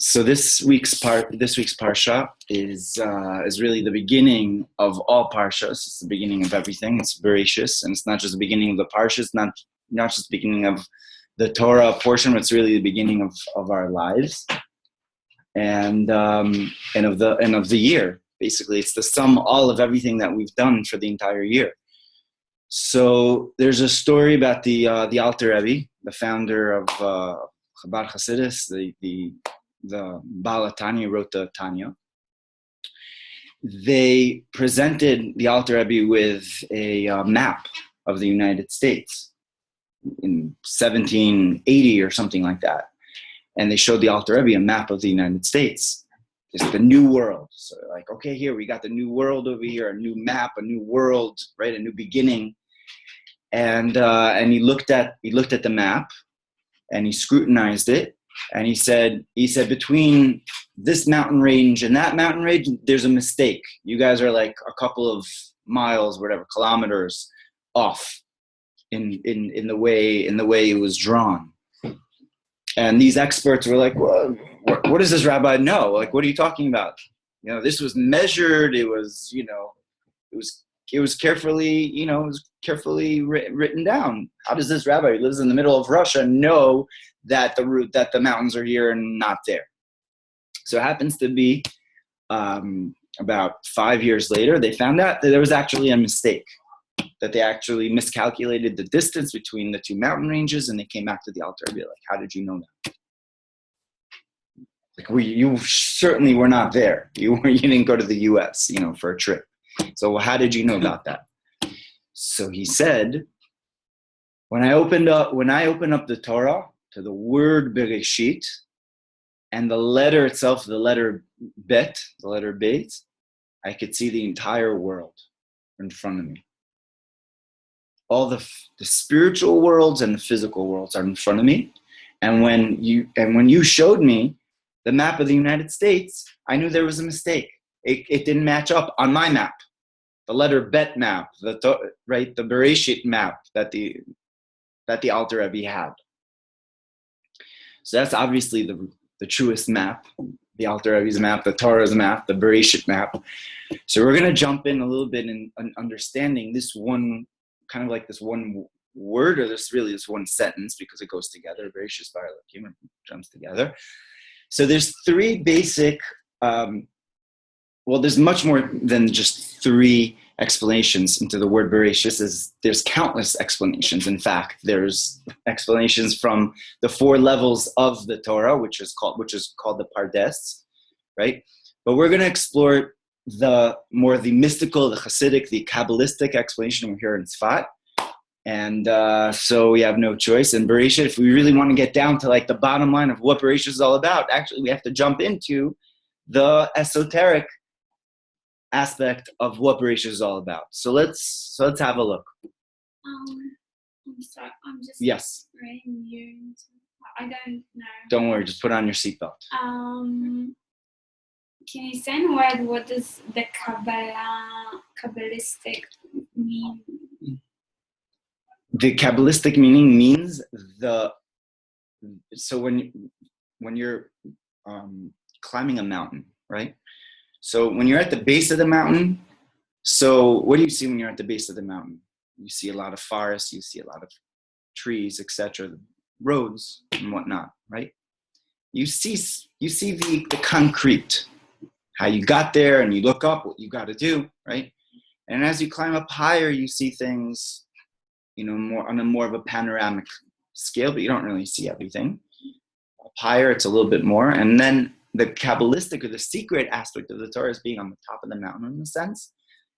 So this week's parsha is really the beginning of all parshas. It's the beginning of everything. It's Bereishit, and it's not just the beginning of the parsha. It's not just the beginning of the Torah portion. But it's really the beginning of our lives, and of the year. Basically, it's the sum all of everything that we've done for the entire year. So there's a story about the Alter Rebbe, the founder of Chabad Hasidus, the Ba'al Tanya wrote the Tanya. They presented the Alter Rebbe with a map of the United States in 1780 or something like that. And they showed the Alter Rebbe a map of the United States. It's the new world. So like, okay, here we got the new world over here, a new map, a new world, right? A new beginning. And he looked at the map and he scrutinized it. And he said, between this mountain range and that mountain range, there's a mistake. You guys are like a couple of miles, whatever, kilometers off in the way it was drawn. And these experts were like, well, what does this rabbi know? Like, what are you talking about? You know, this was measured. It was, it was carefully, written down. How does this rabbi who lives in the middle of Russia know that the mountains are here and not there? So it happens to be about 5 years later, they found out that there was actually a mistake, that they actually miscalculated the distance between the two mountain ranges, and they came back to the Alter Rebbe like, how did you know that? Like, you certainly were not there. You didn't go to the U.S., for a trip. So how did you know about that? So he said, when I open up the Torah to the word Bereishit, and the letter itself, the letter Bet, the letter Beit, I could see the entire world in front of me. All the spiritual worlds and the physical worlds are in front of me. And when you showed me the map of the United States, I knew there was a mistake. It didn't match up on my map. The letter Bet map, the Bereishit map that the Alter Rebbe had. So that's obviously the truest map, the Alter Rebbe's map, the Torah's map, the Bereishit map. So we're going to jump in a little bit in understanding this one, kind of like this one word, or this one sentence, because it goes together. Bereishit jumps together. So there's three basic, there's much more than just three explanations into the word Bereishit. There's countless explanations. In fact, there's explanations from the four levels of the Torah, which is called the Pardes, right? But we're going to explore the mystical, the Hasidic, the Kabbalistic explanation here in Tzfat. And so we have no choice. And Bereishit, if we really want to get down to like the bottom line of what Bereishit is all about, actually we have to jump into the esoteric aspect of what Bereishit is all about. So let's have a look. I'm sorry, I'm just writing you. I don't know. Don't worry, just put on your seatbelt. Can you say in a word what does the Kabbalistic mean? The Kabbalistic meaning means so when you're climbing a mountain, right? So when you're at the base of the mountain, so what do you see when you're at the base of the mountain? You see a lot of forests, you see a lot of trees, etc., roads and whatnot, right? You see the concrete, how you got there, and you look up what you got to do, right? And as you climb up higher, you see things, more on a more of a panoramic scale, but you don't really see everything. Up higher, it's a little bit more, and then the Kabbalistic, or the secret aspect of the Torah, is being on the top of the mountain in a sense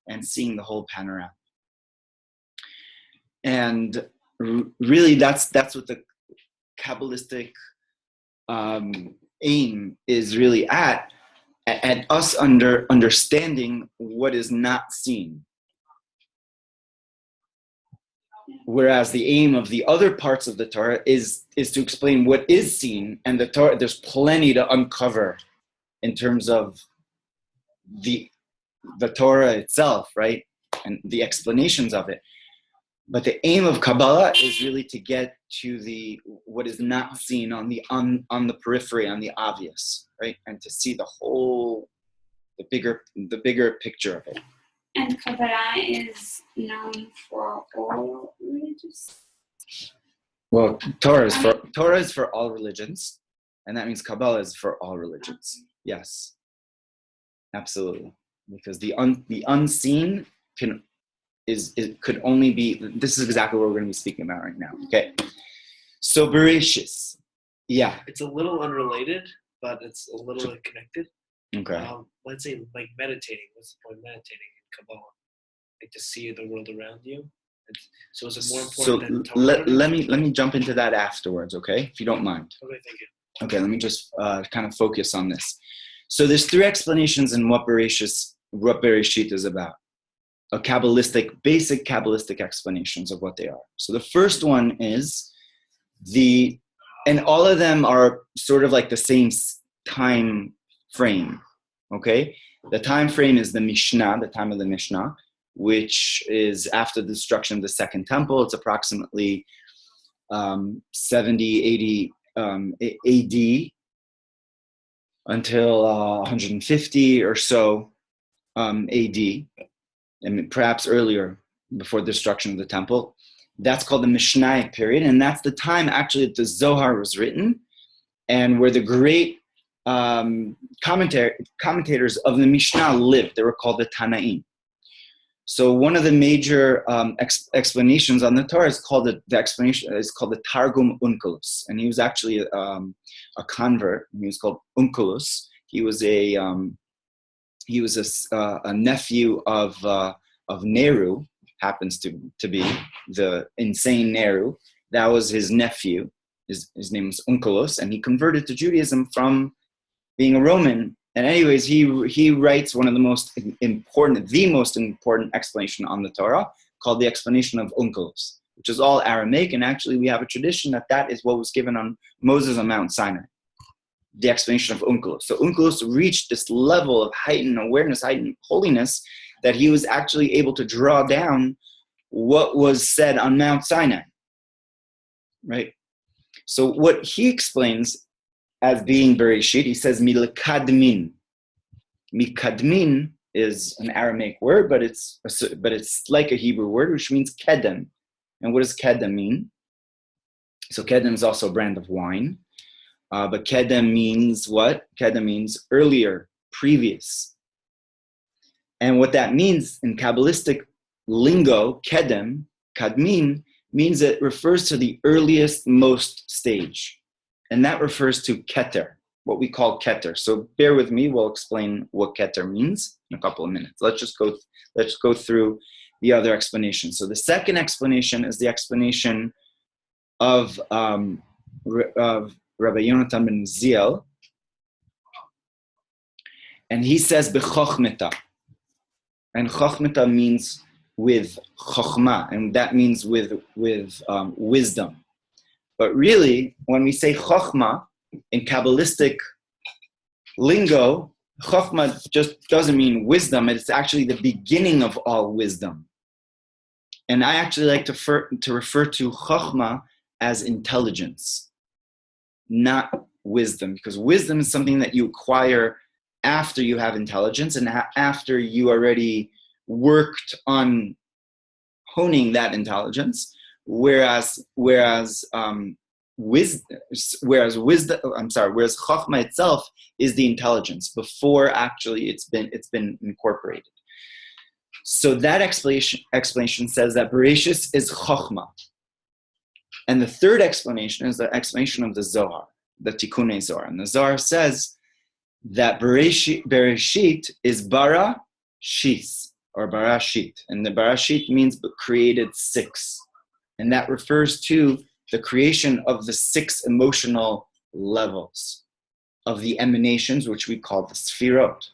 and seeing the whole panorama. And really that's what the Kabbalistic aim is really at us understanding what is not seen. Whereas the aim of the other parts of the Torah is to explain what is seen, and the Torah, there's plenty to uncover in terms of the Torah itself, right? And the explanations of it. But the aim of Kabbalah is really to get to the what is not seen on the periphery, on the obvious, right? And to see the whole, the bigger picture of it. And Kabbalah is known for all religions? Well, Torah is for all religions, and that means Kabbalah is for all religions. Yes, absolutely, because the unseen could only be. This is exactly what we're going to be speaking about right now. Okay, so Bereishit, yeah, it's a little unrelated, but it's a little connected. Okay. Let's say like meditating. What's the point of meditating in Kabbalah? Like to see the world around you. So is it more important than Torah? Let me jump into that afterwards, okay? If you don't mind. Okay, thank you. Okay, let me just kind of focus on this. So there's three explanations in what Bereishit is about. Basic Kabbalistic explanations of what they are. So the first one is and all of them are sort of like the same time frame, okay? The time frame is the Mishnah, the time of the Mishnah, which is after the destruction of the Second Temple. It's approximately 70, 80 AD until 150 or so AD, and perhaps earlier, before the destruction of the temple. That's called the Mishnaic period, and that's the time actually that the Zohar was written, and where the great commentators of the Mishnah lived. They were called the Tanaim. So one of the major explanations on the Torah is called the Targum Onkelos, and he was actually a convert. He was called Onkelos. He was a nephew of Nehru. Happens to be the insane Nehru. That was his nephew. His name was Onkelos, and he converted to Judaism from being a Roman. And anyways, he writes one of the most important explanation on the Torah, called the explanation of Onkelos, which is all Aramaic. And actually, we have a tradition that is what was given on Moses on Mount Sinai, the explanation of Onkelos. So Onkelos reached this level of heightened awareness, heightened holiness, that he was actually able to draw down what was said on Mount Sinai, right? So what he explains as being Bereishit, he says milkadmin. Mikadmin is an Aramaic word, but it's like a Hebrew word, which means kedem. And what does kedem mean? So kedem is also a brand of wine, but kedem means what? Kedem means earlier, previous. And what that means in Kabbalistic lingo, kedem, kadmin, means it refers to the earliest most stage. And that refers to keter, what we call keter. So bear with me, we'll explain what keter means in a couple of minutes. Let's go through the other explanation. So the second explanation is the explanation of Rabbi Yonatan ben Ziel. And he says b'chochmeta. And chochmeta means with chochma, and that means with wisdom. But really, when we say chochma in Kabbalistic lingo, chochma just doesn't mean wisdom. It's actually the beginning of all wisdom. And I actually like to refer to chochma as intelligence, not wisdom, because wisdom is something that you acquire after you have intelligence and after you already worked on honing that intelligence. Whereas chochma itself is the intelligence before actually it's been incorporated. So that explanation says that Bereishit is chochma. And the third explanation is the explanation of the Zohar, the Tikkunei Zohar. And the Zohar says that Bereishit is bara shis, or barashit. And the barashit means created six. And that refers to the creation of the six emotional levels of the emanations, which we call the sfirot.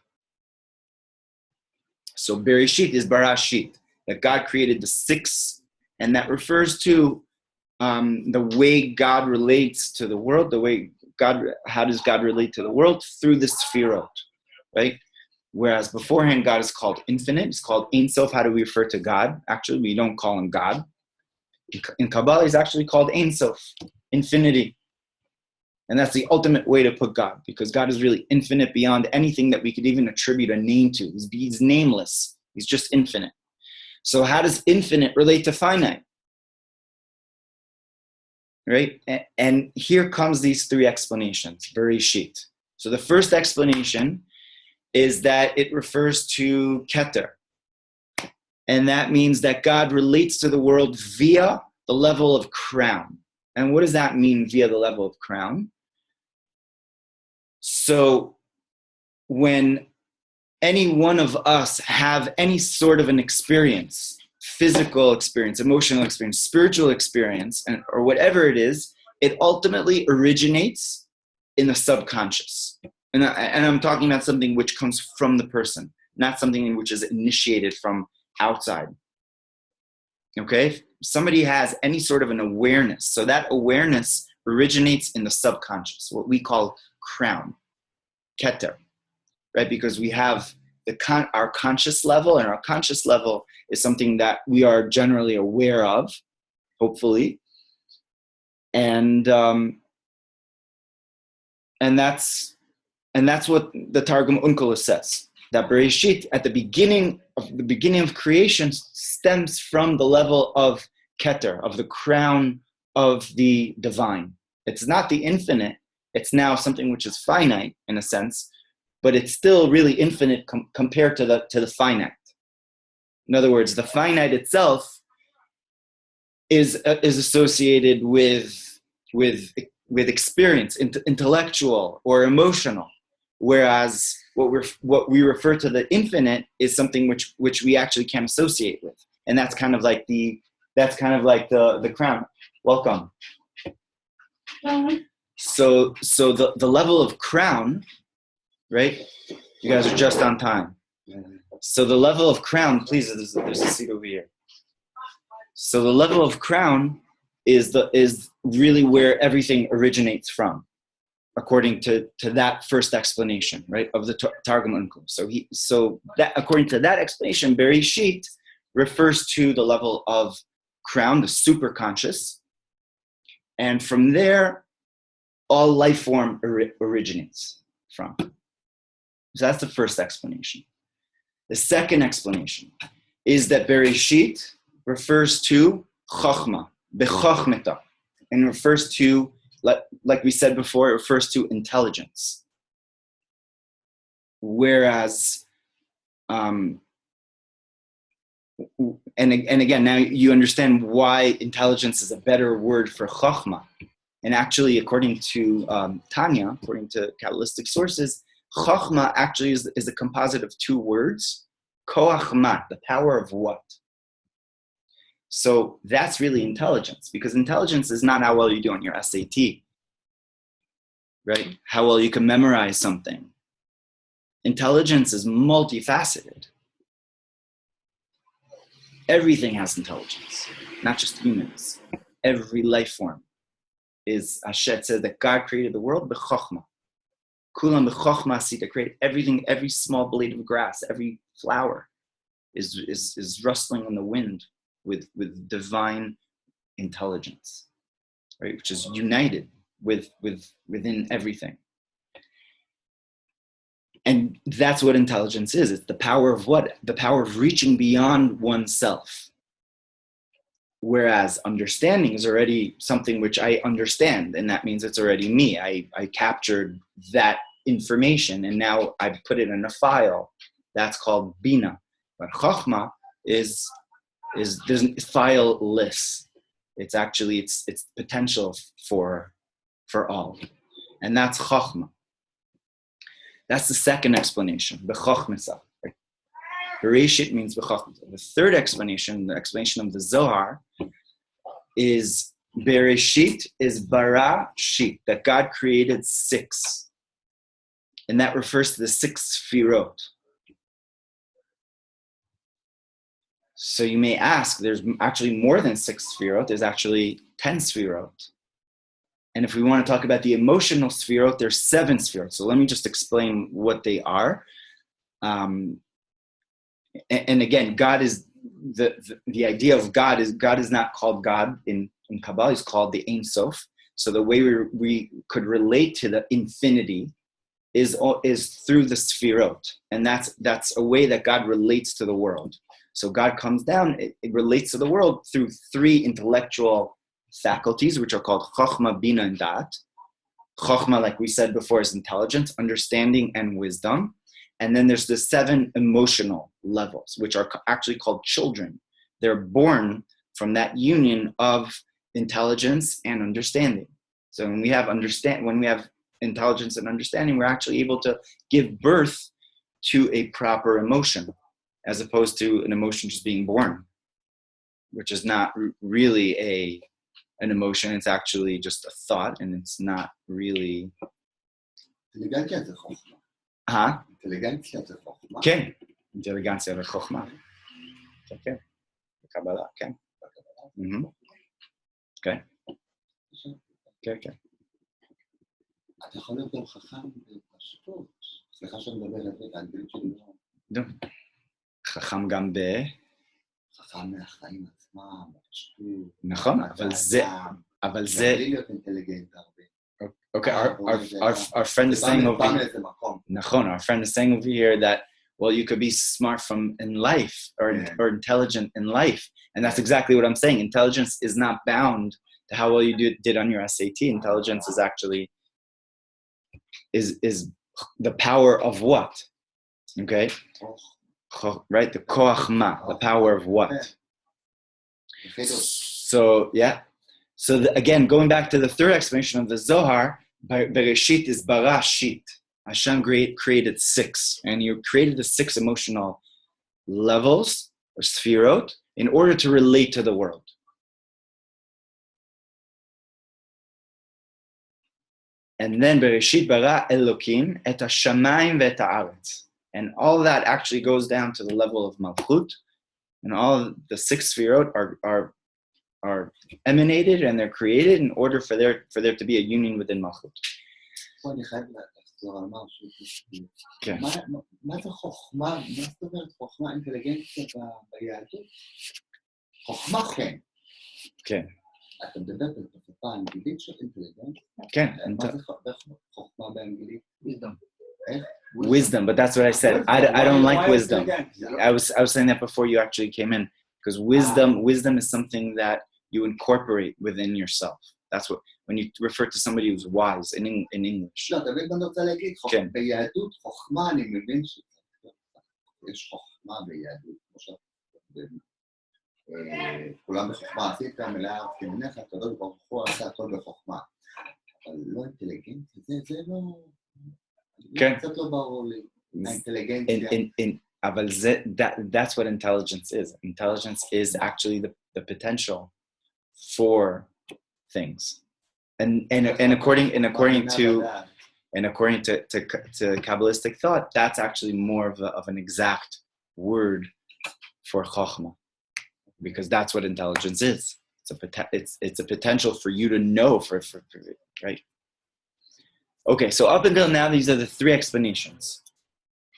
So Bereishit is barashit, that God created the six, and that refers to the way God relates to the world, how does God relate to the world? Through the sfirot, right? Whereas beforehand, God is called infinite. It's called Ein Sof. How do we refer to God? Actually, we don't call him God. in Kabbalah is actually called Ein Sof, infinity. And that's the ultimate way to put God, because God is really infinite beyond anything that we could even attribute a name to. He's nameless. He's just infinite. So how does infinite relate to finite? Right? And here comes these three explanations, Bereishit. So the first explanation is that it refers to Keter. And that means that God relates to the world via the level of crown. And what does that mean, via the level of crown? So when any one of us have any sort of an experience, physical experience, emotional experience, spiritual experience, or whatever it is, it ultimately originates in the subconscious. And I'm talking about something which comes from the person, not something which is initiated from outside. Okay? If somebody has any sort of an awareness, so that awareness originates in the subconscious, what we call crown, Keter, right? Because we have our conscious level, and our conscious level is something that we are generally aware of, hopefully, and that's what the Targum Onkelos says, that Bereishit at the beginning of creation stems from the level of Keter, of the crown of the divine. It's not the infinite. It's now something which is finite in a sense, but it's still really infinite compared to the finite. In other words, the finite itself is associated with experience, intellectual or emotional, whereas what we refer to the infinite is something which we actually can't associate with, and that's kind of like the crown. Welcome. So the level of crown, right? You guys are just on time. So the level of crown, please, there's a seat over here. So the level of crown is really where everything originates from, according to that first explanation, right, of the Targum Onkelos. So that according to that explanation, Bereishit refers to the level of crown, the superconscious, and from there, all life form originates from. So that's the first explanation. The second explanation is that Bereishit refers to Chochmah, Bechachmeta, and refers to, like we said before, it refers to intelligence. Whereas, and again, now you understand why intelligence is a better word for Chochmah. And actually, according to Tanya, according to Kabbalistic sources, Chochmah actually is a composite of two words, Koach Mat, the power of what? So that's really intelligence, because intelligence is not how well you do on your SAT, right? How well you can memorize something. Intelligence is multifaceted. Everything has intelligence, not just humans. Every life form is, Hashem says that God created the world b'chokhmah. Kulam b'chokhmah asita, created everything, every small blade of grass, every flower is rustling in the wind with divine intelligence, right? Which is united within everything. And that's what intelligence is. It's the power of what? The power of reaching beyond oneself. Whereas understanding is already something which I understand, and that means it's already me. I captured that information, and now I put it in a file. That's called Bina. But Chokhmah is fileless. It's actually it's potential for all, and that's Chokhmah. That's the second explanation, B'chokhmasa. Bereishit means B'chokhmasa. The third explanation, the explanation of the Zohar, is Bereishit is Barashit, that God created 6. And that refers to the 6 Sfirot. So you may ask, there's actually more than 6 Sfirot, there's actually 10 Sfirot. And if we want to talk about the emotional Sfirot, there's 7 Sfirot. So let me just explain what they are. And again, God is the idea of God is not called God in Kabbalah. It's called the Ein Sof. So the way we could relate to the infinity is through the Sfirot, and that's a way that God relates to the world. So God comes down, it relates to the world through three intellectual faculties, which are called Chokhmah, Bina, and Dat. Chokhmah, like we said before, is intelligence, understanding, and wisdom. And then there's the 7 emotional levels, which are actually called children. They're born from that union of intelligence and understanding. So when we have intelligence and understanding, we're actually able to give birth to a proper emotion, as opposed to an emotion just being born, which is not really an emotion. It's actually just a thought, and it's not really. אינטליגנציה זה חוכמה. כן, אינטליגנציה וחוכמה. כן, בקבלה, כן. כן. כן. אתה יכול להיות גם חכם בפשטות. סליחה שאני מדבר באנגלית שלי. חכם גם חכם מהחיים עצמם, בפשטות. נכון, אבל זה... בלי להיות אינטליגנט הרבה. Okay, our friend is saying over here, our friend is saying over here that, well, you could be smart in life or intelligent in life. And that's exactly what I'm saying. Intelligence is not bound to how well you did on your SAT. Intelligence is actually, is the power of what? Okay? Right? The koachma, the power of what? So, yeah. So again, going back to the third explanation of the Zohar, Bereishit is Barashit. Hashem created 6, and He created the 6 emotional levels, or sfirot, in order to relate to the world. And then Bereshit bara Elokim et hashamayim ve'et haaretz. And all that actually goes down to the level of Malchut, and all the 6 sfirot are emanated and they're created in order for there to be a union within Malchut. אני חייב לחזור על משהו. מה זה חוכמה? מה זאת אומרת חוכמה אינטליגנציה ביהדות? חוכמה כן. כן. אתה מדבר בשפה האנגלית של אינטליגנציה? כן. מה זה חוכמה באנגלית? Wisdom, but that's what I said. I don't like wisdom. I was saying that before you actually came in, because wisdom is something that you incorporate within yourself. That's what, when you refer to somebody who's wise in English. לא, תמיד אני רוצה להגיד, ביהדות חוכמה, אני מבין שיש חוכמה ביהדות, כמו שכולם בחוכמה עשית, מלאה כמנך, הקדוש ברוך הוא עשה הכל בחוכמה. אבל לא אינטליגנציה, זה לא... קצת לא ברור לי, האינטליגנציה. אבל that's what intelligence is. Intelligence is actually the potential for things, and according to Kabbalistic thought, that's actually more of an exact word for chokhmah, because that's what intelligence is. It's a potential for you to know, for right. Okay, so up until now, these are the 3 explanations,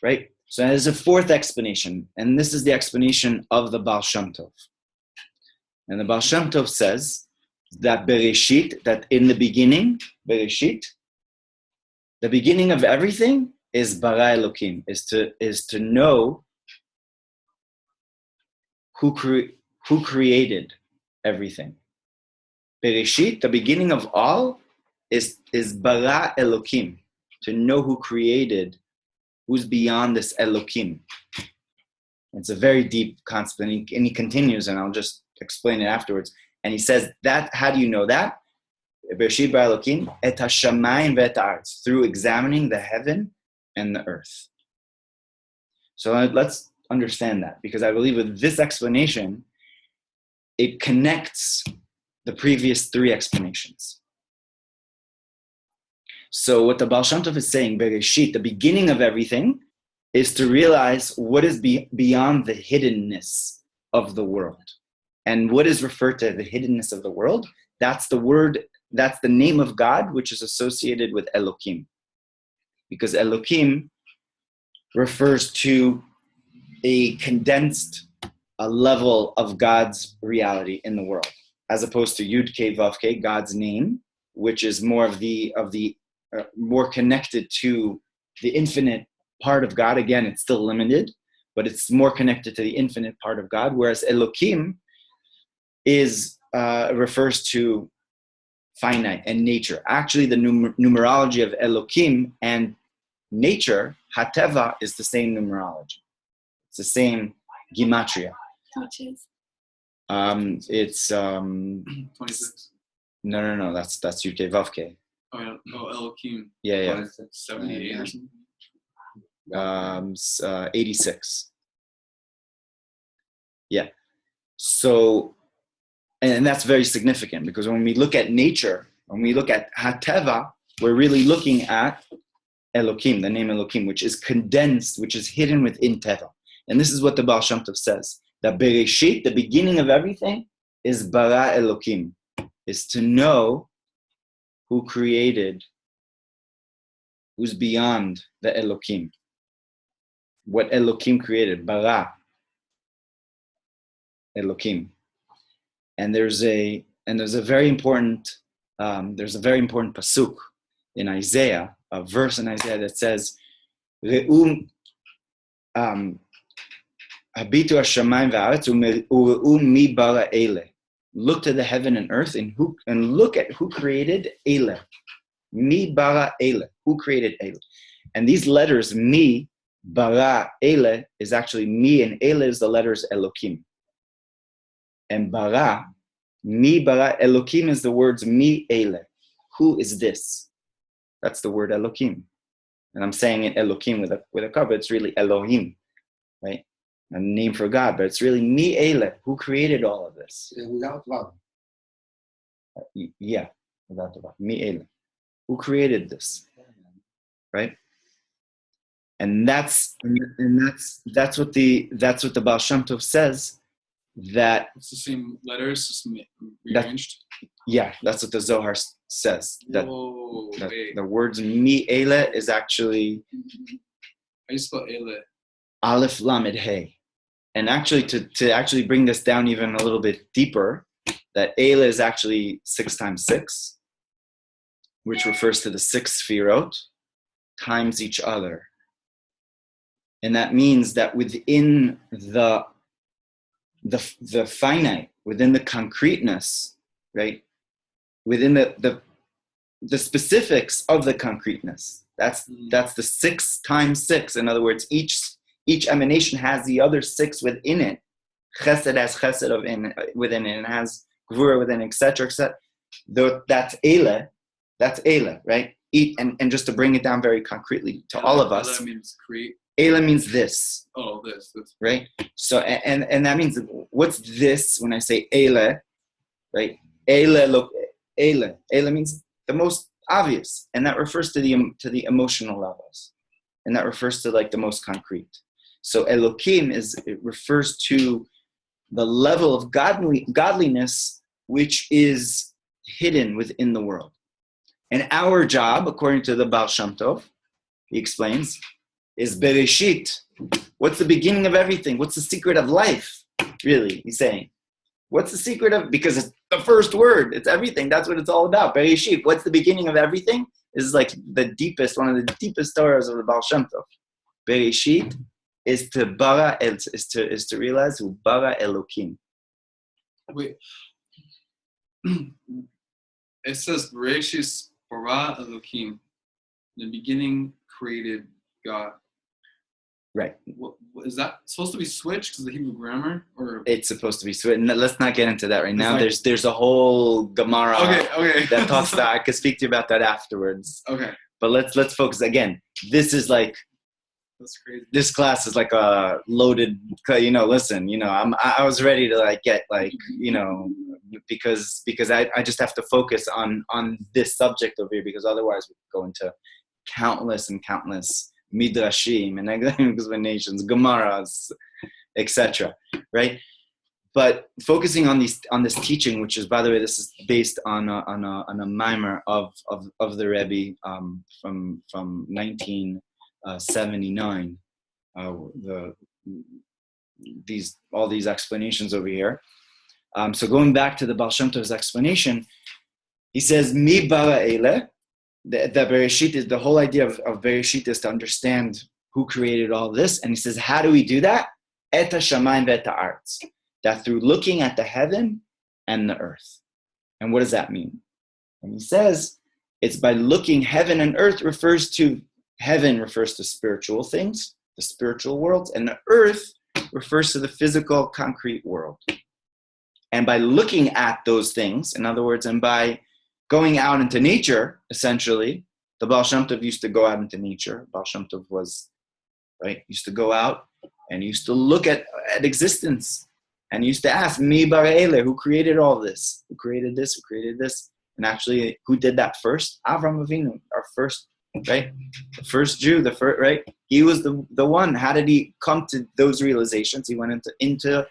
right? So there's a 4th explanation, and this is the explanation of the Ba'al Shem Tov. And the Ba'al Shem Tov says that Bereishit, that in the beginning, Bereishit, the beginning of everything is bara Elokim, is to know who created everything. Bereishit, the beginning of all, is bara Elokim, to know who created, who's beyond this Elokim. It's a very deep concept, and he continues, and I'll just explain it afterwards. And he says that, how do you know that? Bereshit bara Elokim et hashamayim ve'et haaretz, through examining the heaven and the earth. So let's understand that, because I believe with this explanation, it connects the previous 3 explanations. So what the Ba'al Shem Tov is saying, Bereshit, the beginning of everything, is to realize what is beyond the hiddenness of the world. And what is referred to the hiddenness of the world? That's the name of God, which is associated with Elokim. Because Elokim refers to a condensed a level of God's reality in the world, as opposed to Yud Kei Vav Kei, God's name, which is more of the more connected to the infinite part of God. Again, it's still limited, but it's more connected to the infinite part of God. Whereas Elokim refers to finite and nature. Actually, the numerology of Elokim and nature, Hateva, is the same numerology. It's the same gematria. Which is? It's 26. No. That's Yud Kei Vav Kei. Oh yeah. Oh, Elohim. Yeah. 78 or something. 86. Yeah. So, and that's very significant, because when we look at nature, when we look at Hateva, we're really looking at Elokim, the name Elokim, which is condensed, which is hidden within Teva. And this is what the Ba'al Shem Tov says. That Bereishit, the beginning of everything, is Bara Elokim, is to know who created, who's beyond the Elokim. What Elokim created, Bara Elokim. And there's a very important pasuk in Isaiah, a verse in Isaiah that says, Re'um Habitu hashamayim va'aretz u're'u mi bara ele. Look to the heaven and earth and look at who created ele. Mi bara ele. Who created ele? And these letters, mi bara ele, is actually mi, and ele is the letters Elokim. And bara, mi bara Elokim, is the words mi ele. Who is this? That's the word Elokim. And I'm saying it Elokim with a cover. It's really Elohim, right? A name for God, but it's really mi ele. Who created all of this? Without love. Yeah, without the mi ele. Who created this? Right? And that's what the Ba'al Shem Tov says, that it's the same letters, just rearranged. That's what the Zohar says. That Wait. the words mi ele is actually How you spell ele? Aleph Lamed Hey. And actually, to actually bring this down even a little bit deeper, that ele is actually 6 times 6, which refers to the 6 sfirot times each other. And that means that within the finite, within the concreteness, right? Within the specifics of the concreteness. That's the 6 times 6. In other words, each emanation has the other 6 within it. Chesed has chesed within it, and has gvura within it, etc., etc. That's ele, right? And just to bring it down very concretely to all of us. Ele means create. Ele means this. Oh, this. Right? So, and that means, what's this when I say ele, right? Ele means the most obvious, and that refers to the emotional levels, and that refers to like the most concrete. So Elokim it refers to the level of godliness which is hidden within the world. And our job, according to the Ba'al Shem Tov, he explains, is Bereishit. What's the beginning of everything? What's the secret of life? Really, he's saying. What's the secret of, because it's the first word, it's everything. That's what it's all about. Bereishit. What's the beginning of everything? This is like one of the deepest Torahs of the Ba'al Shem Tov. Bereishit is to realize who bara Elokim. Wait. It says Bereishit bara Elokim. In the beginning created God. Right. What, is that supposed to be switched because of the Hebrew grammar, or it's supposed to be switched? Let's not get into that right now. Like, there's a whole Gemara okay. that talks about. I could speak to you about that afterwards. Okay. But let's focus again. This is like, that's crazy. This class is like a loaded. Listen. I was ready to like get like because I just have to focus on this subject over here, because otherwise we could go into countless midrashim and explanations, gemaras, etc. Right? But focusing on this teaching, which is, by the way, this is based on a mimer of the Rebbe from 1979. all these explanations over here. So going back to the Ba'al Shem Tov's explanation, he says, Mi bara ele, the Bereishit is, the whole idea of Bereishit is to understand who created all this. And he says, how do we do that? Et ha-shamayim ve'et ha'aretz. That through looking at the heaven and the earth. And what does that mean? And he says, it's by looking, heaven and earth heaven refers to spiritual things, the spiritual world, and the earth refers to the physical, concrete world. And by looking at those things, in other words, and by going out into nature, essentially, the Ba'al Shem Tov used to go out into nature. Ba'al Shem Tov used to go out and used to look at existence. And used to ask, Mi bara ele, who created all this? Who created this? Who created this? And actually, who did that first? Avram Avinu, our first, right? The first Jew, right? He was the one. How did he come to those realizations? He went into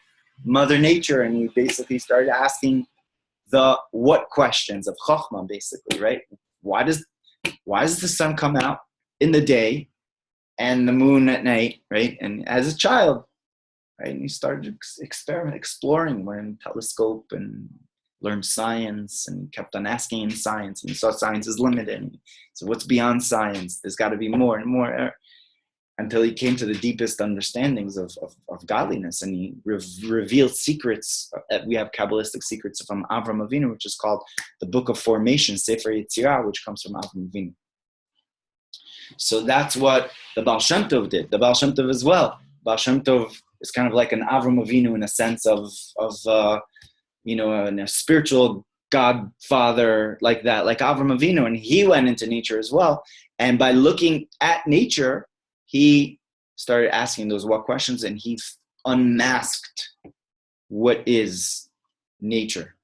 Mother Nature, and he basically started asking the what questions of Chokhmah, basically, right? Why does the sun come out in the day and the moon at night, right? And as a child, right, and he started exploring, learned telescope and learned science, and kept on asking in science, and he saw science is limited. So what's beyond science? There's got to be more and more, until he came to the deepest understandings of godliness, and he revealed secrets. We have Kabbalistic secrets from Avram Avinu, which is called the Book of Formation, Sefer Yetzirah, which comes from Avram Avinu. So that's what the Ba'al Shem Tov did. The Ba'al Shem Tov as well. Ba'al Shem Tov is kind of like an Avram Avinu in a sense of a spiritual godfather like that, like Avram Avinu, and he went into nature as well. And by looking at nature, he started asking those what questions, and he unmasked what is nature,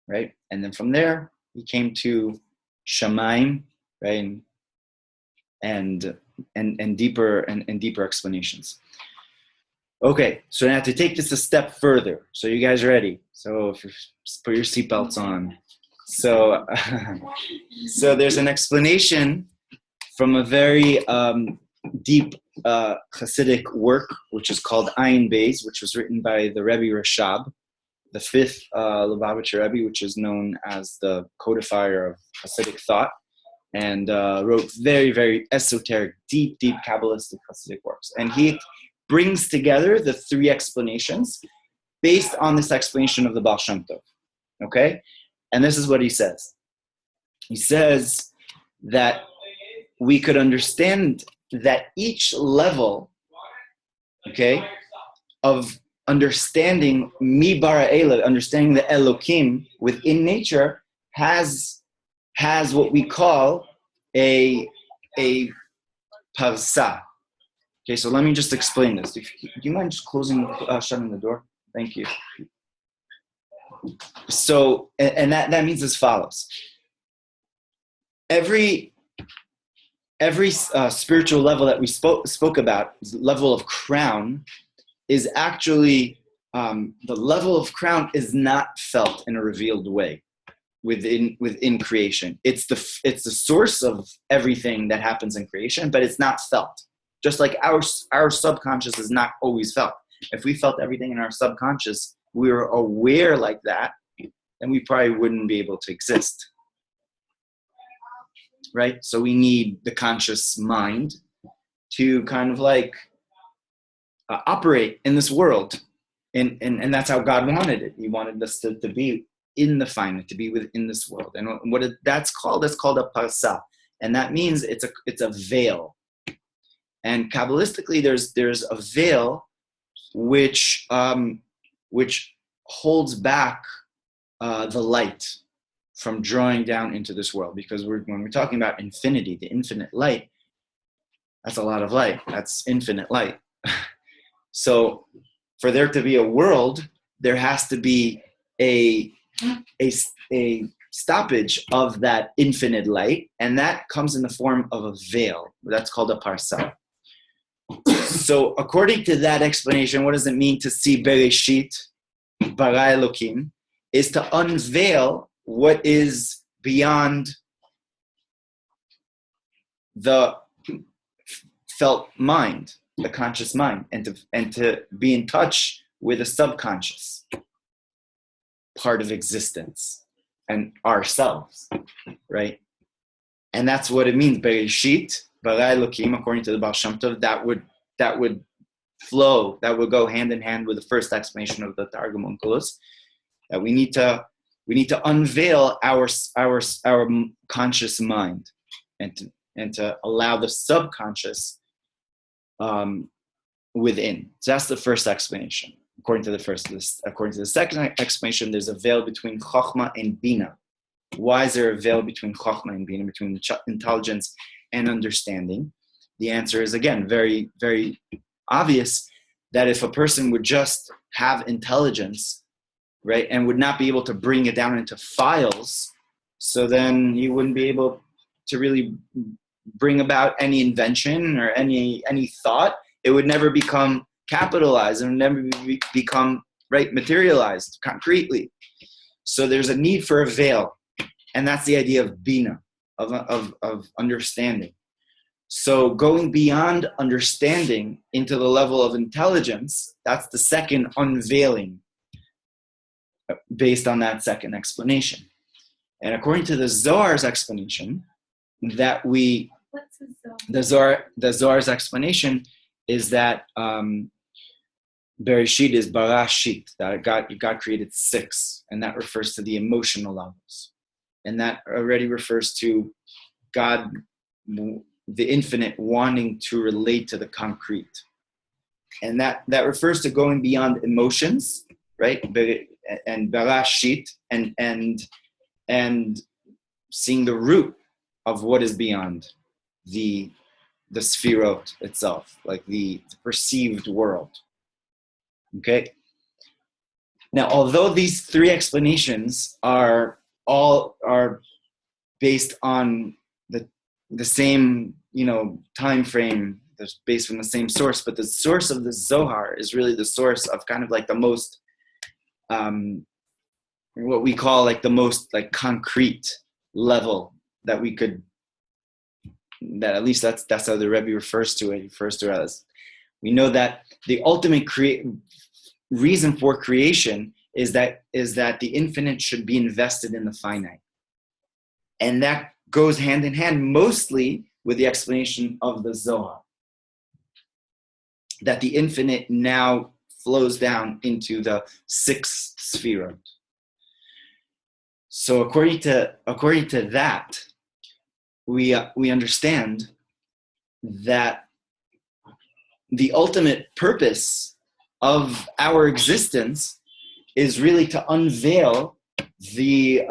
right? And then from there, he came to Shamayim, right? And deeper explanations. Okay, so now to take this a step further. So you guys ready? So if you put your seatbelts on. So there's an explanation from a very deep Hasidic work, which is called Ayin Beis, which was written by the Rebbe Rashab, the fifth Lubavitcher Rebbe, which is known as the codifier of Hasidic thought, and wrote very, very esoteric, deep Kabbalistic Hasidic works. And he brings together the three explanations based on this explanation of the Ba'al Shem Tov. Okay? And this is what he says. He says that we could understand that each level, okay, of understanding Mi bara ele, understanding the Elokim within nature, has what we call a parsa. Okay, so let me just explain this. Do you mind just shutting the door? Thank you. So, and that means as follows. Every spiritual level that we spoke about, level of crown, is actually, the level of crown is not felt in a revealed way within creation. It's the source of everything that happens in creation, but it's not felt. Just like our subconscious is not always felt. If we felt everything in our subconscious, we were aware like that, then we probably wouldn't be able to exist. Right? So we need the conscious mind to kind of like operate in this world. And that's how God wanted it. He wanted us to be in the finite, to be within this world. And that's called a parsa. And that means it's a veil. And Kabbalistically, there's a veil which holds back the light from drawing down into this world. Because when we're talking about infinity, the infinite light, that's a lot of light. That's infinite light. So for there to be a world, there has to be a stoppage of that infinite light, and that comes in the form of a veil. That's called a parsa. So according to that explanation, what does it mean to see Bereishit, bara Elokim, is to unveil what is beyond the felt mind. the conscious mind and to be in touch with the subconscious part of existence and ourselves, right? And that's what it means. Bereishit, bara Elokim, according to the Ba'al Shem Tov, that would flow, that would go hand in hand with the first explanation of the Targum Onkelos, that we need to unveil our conscious mind and to allow the subconscious within. So that's the first explanation. According to the second explanation, there's a veil between Chokhmah and Bina. Why is there a veil between Chokhmah and Bina, between intelligence and understanding? The answer is, again, very, very obvious, that if a person would just have intelligence, right, and would not be able to bring it down into files, so then he wouldn't be able to really bring about any invention or any thought. It would never become capitalized and never become, right, materialized concretely. So there's a need for a veil, and that's the idea of bina, of understanding. So going beyond understanding into the level of intelligence, that's the second unveiling based on that second explanation. And according to the Zohar's explanation, that What's the Zohar? the Zohar's explanation is that Bereishit is Bereishit, that God created 6, and that refers to the emotional levels. And that already refers to God, the infinite, wanting to relate to the concrete. And that refers to going beyond emotions, right? And Bereishit, and seeing the root of what is beyond the sphirot itself, like the perceived world. Okay. Now, although these 3 explanations are based on the same, time frame, that's based from the same source, but the source of the Zohar is really the source of kind of like the most, what we call like the most like concrete level that we could, that at least that's how the Rebbe refers to it. He refers to it as, we know that the ultimate reason for creation is that the infinite should be invested in the finite. And that goes hand in hand mostly with the explanation of the Zohar, that the infinite now flows down into the 6 sphirot. So according to that, we understand that the ultimate purpose of our existence is really to unveil these 6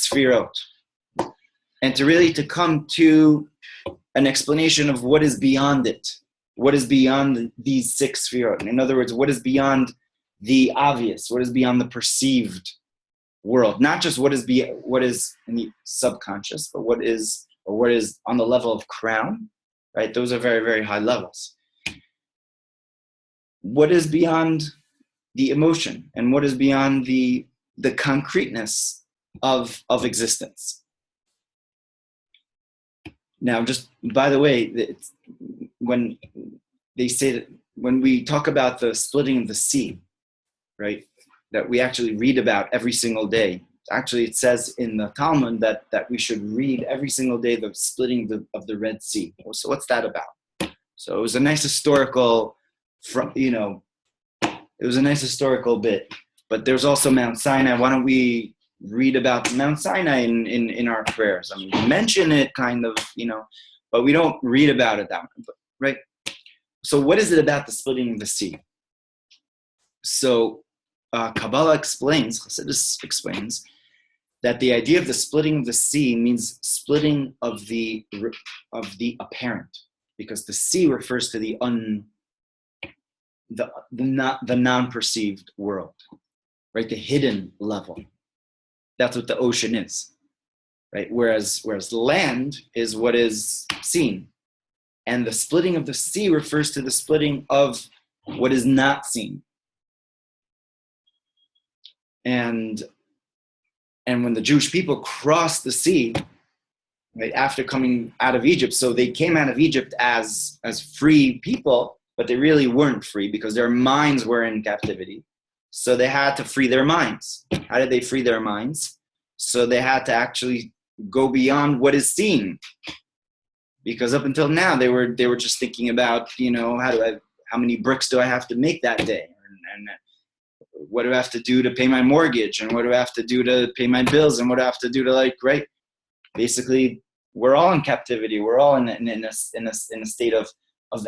sphirot, and to come to an explanation of what is beyond it, what is beyond these 6 sphirot. In other words, what is beyond the obvious, what is beyond the perceived world, not just what is in the subconscious, but what is on the level of crown, right? Those are very, very high levels. What is beyond the emotion, and what is beyond the concreteness of existence. Now, just by the way, when they say that, when we talk about the splitting of the sea, right, that we actually read about every single day. Actually, it says in the Talmud that we should read every single day the splitting of the Red Sea. So what's that about? So it was a nice historical, it was a nice historical bit. But there's also Mount Sinai. Why don't we read about Mount Sinai in our prayers? I mean, we mention it kind of, but we don't read about it that much, right? So what is it about the splitting of the sea? So Kabbalah explains, Chassidus explains, that the idea of the splitting of the sea means splitting of the apparent, because the sea refers to the non-perceived world, right? The hidden level. That's what the ocean is, right? Whereas land is what is seen, and the splitting of the sea refers to the splitting of what is not seen. And when the Jewish people crossed the sea, right, after coming out of Egypt. So they came out of Egypt as free people, but they really weren't free because their minds were in captivity. So they had to free their minds. How did they free their minds? So they had to actually go beyond what is seen. Because up until now, they were just thinking about, how many bricks do I have to make that day? And what do I have to do to pay my mortgage? And what do I have to do to pay my bills? And what do I have to do to right? Basically, we're all in captivity. We're all in a state of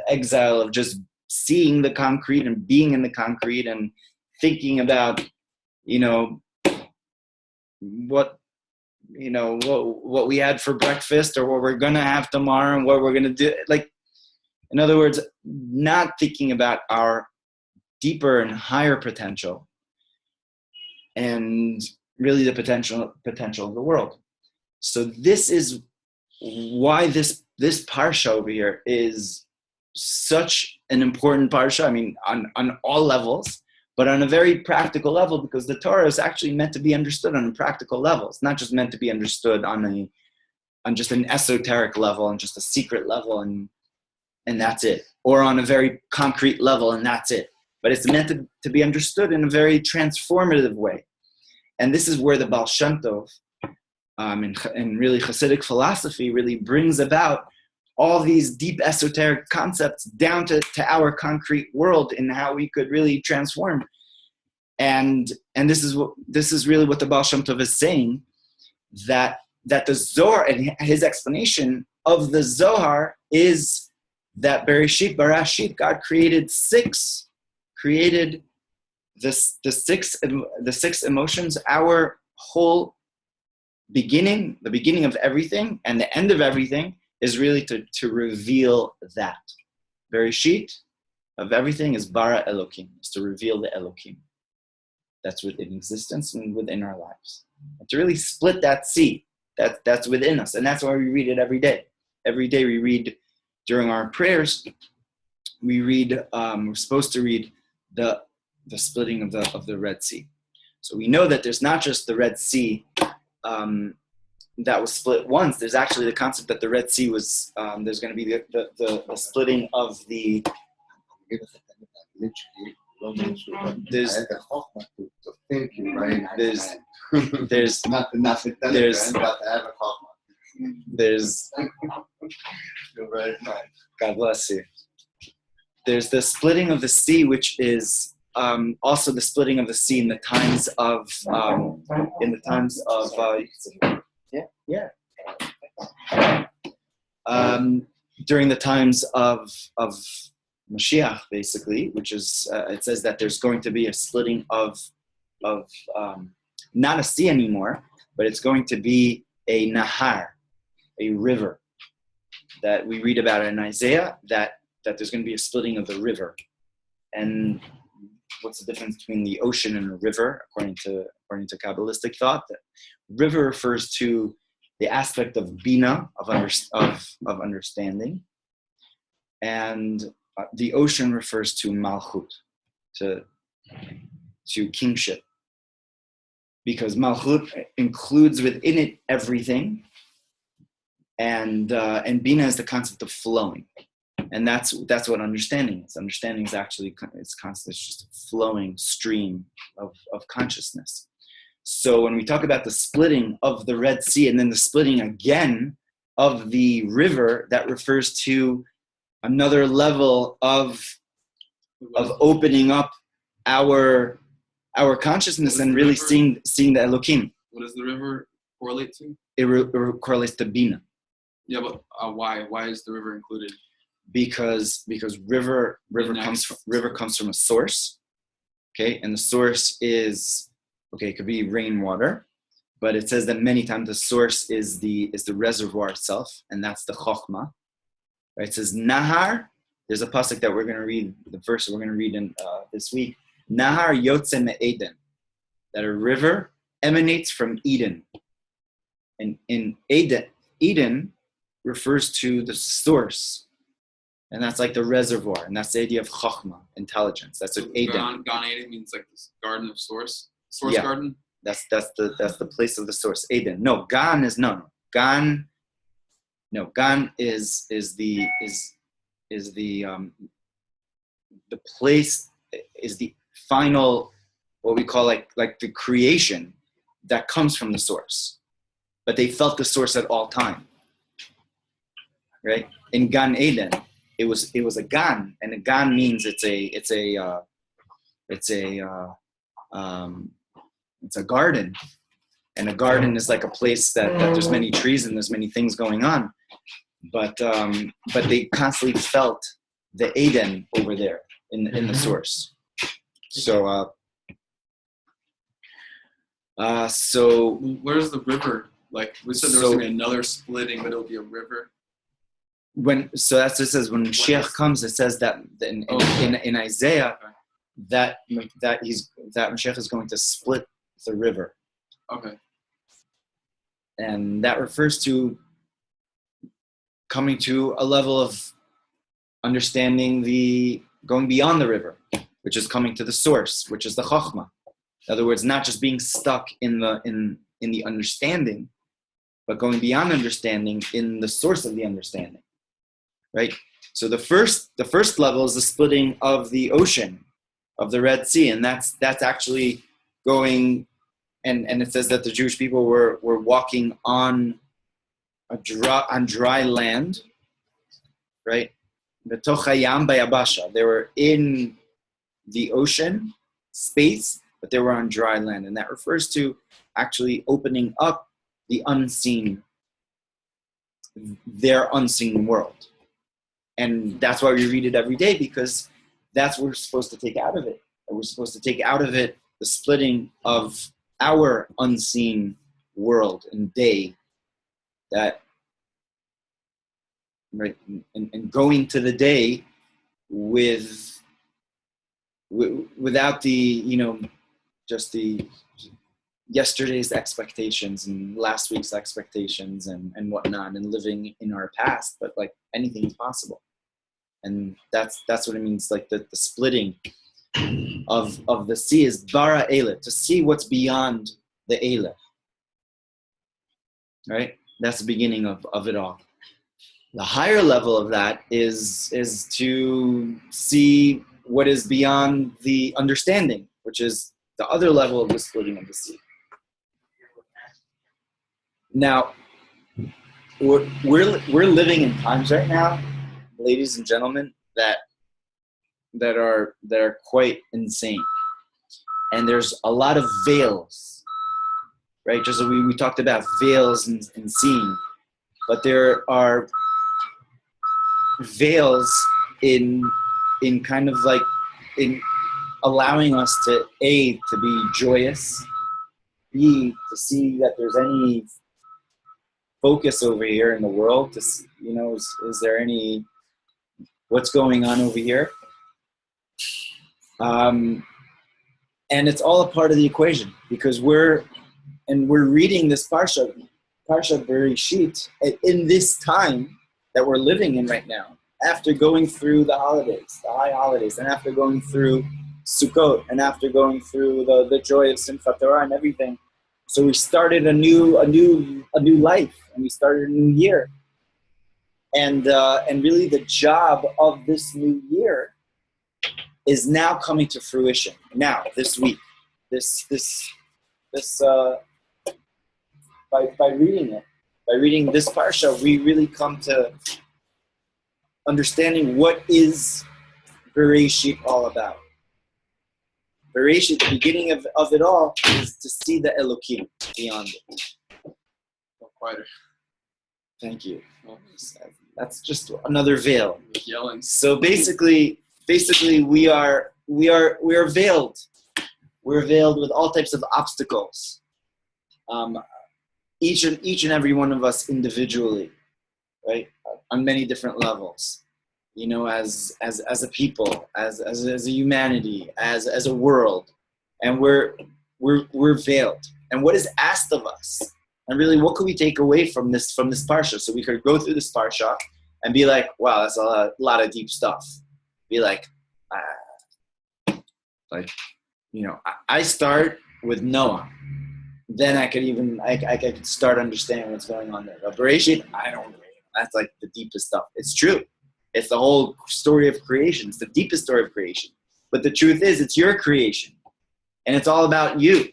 exile, of just seeing the concrete and being in the concrete and thinking about, what we had for breakfast or what we're going to have tomorrow and what we're going to do. Like, in other words, not thinking about our deeper and higher potential and really the potential of the world. So this is why this parsha over here is such an important parsha. I mean, on all levels, but on a very practical level, because the Torah is actually meant to be understood on a practical level. It's not just meant to be understood on just an esoteric level and just a secret level and that's it, or on a very concrete level and that's it. But it's meant to be understood in a very transformative way. And this is where the Ba'al Shem Tov and really Hasidic philosophy really brings about all these deep esoteric concepts down to our concrete world and how we could really transform. And this is really what the Ba'al Shem Tov is saying, that the Zohar and his explanation of the Zohar is that Bereishit, God created the six emotions, our whole beginning, the beginning of everything and the end of everything is really to reveal that. Bereshit of everything is bara Elokim, is to reveal the Elokim. That's within existence and within our lives. And to really split that sea, that's within us. And that's why we read it every day. Every day we read, during our prayers, we're supposed to read the splitting of the Red Sea. So we know that there's not just the Red Sea that was split once. There's actually the concept that the Red Sea was, there's going to be the splitting of the, God bless you. There's the splitting of the sea, which is also the splitting of the sea in the times of during the times of Mashiach, basically, which is it says that there's going to be a splitting of not a sea anymore, but it's going to be a nahar, a river, that we read about in Isaiah, that there's going to be a splitting of the river. And what's the difference between the ocean and a river, according to Kabbalistic thought? That river refers to the aspect of bina, of understanding, and the ocean refers to malchut, to kingship, because malchut includes within it everything, and bina is the concept of flowing. And that's what understanding is. Understanding is actually, it's constant, it's just a flowing stream of consciousness. So when we talk about the splitting of the Red Sea and then the splitting again of the river, that refers to another level of opening up our consciousness and really seeing the Elokim. What does the river correlate to? It correlates to Bina. Yeah, but why? Why is the river included? Because river comes from a source, okay, and the source is, okay, it could be rainwater, but it says that many times the source is the reservoir itself, and that's the chokhmah, right? It says nahar. There's a pasuk that we're going to read, the verse we're going to read in this week. Nahar yotze me'eden, that a river emanates from Eden, and in Eden refers to the source. And that's like the reservoir, and that's the idea of chokhmah, intelligence. That's what Eden. Gan Eden means like this garden of source. Source garden. That's the place of the source. Eden. No, Gan is no. Gan No, Gan is the place, is the final, what we call like the creation that comes from the source. But they felt the source at all time, right? In Gan Eden, it was a Gan, and a Gan means it's a garden, and a garden is like a place that there's many trees and there's many things going on, but they constantly felt the Eden over there in the source. So where's the river? Like we said, there was gonna be another splitting, but it'll be a river. That's what it says when Mashiach comes. It says that in Isaiah that Mashiach is going to split the river. Okay. And that refers to coming to a level of understanding going beyond the river, which is coming to the source, which is the Chokhmah. In other words, not just being stuck in the understanding, but going beyond understanding in the source of the understanding. Right? So the first level is the splitting of the ocean, of the Red Sea, and that's actually going, and it says that the Jewish people were walking on dry land, right? They were in the ocean space, but they were on dry land, and that refers to actually opening up the unseen, their unseen world. And that's why we read it every day, because that's what we're supposed to take out of it. We're supposed to take out of it the splitting of our unseen world and day, that, right, and going to the day without the, just the yesterday's expectations and last week's expectations and whatnot, and living in our past, but like anything is possible. And that's what it means, like the splitting of the sea is bara eileh, to see what's beyond the eileh. Right? That's the beginning of it all. The higher level of that is to see what is beyond the understanding, which is the other level of the splitting of the sea. Now, we're living in times right now, ladies and gentlemen, that are quite insane, and there's a lot of veils, right? Just like we talked about veils and seeing, but there are veils in kind of like in allowing us to A, to be joyous, B, to see that there's any focus over here in the world, to, is there any, what's going on over here? And it's all a part of the equation, because we're reading this Parsha Bereishit in this time that we're living in right now, after going through the holidays, the high holidays, and after going through Sukkot, and after going through the joy of Simchat Torah and everything. So we started a new life, and we started a new year. And really the job of this new year is now coming to fruition. Now, this week, by reading this parsha, we really come to understanding what is Bereishit all about. Bereishit, the beginning of it all, is to see the Elokim beyond it. Go quieter. Thank you. That's just another veil. Yelling. So basically, we are veiled. We're veiled with all types of obstacles. Each and every one of us individually, right, on many different levels. As a people, as a humanity, as a world, and we're veiled. And what is asked of us, and really, what could we take away from this parsha? So we could go through this parsha and be like, wow, that's a lot of deep stuff. Be like, I start with Noah. Then I could start understanding what's going on there. But Bereishit, I That's like the deepest stuff. It's true. It's the whole story of creation. It's the deepest story of creation. But the truth is, it's your creation. And it's all about you,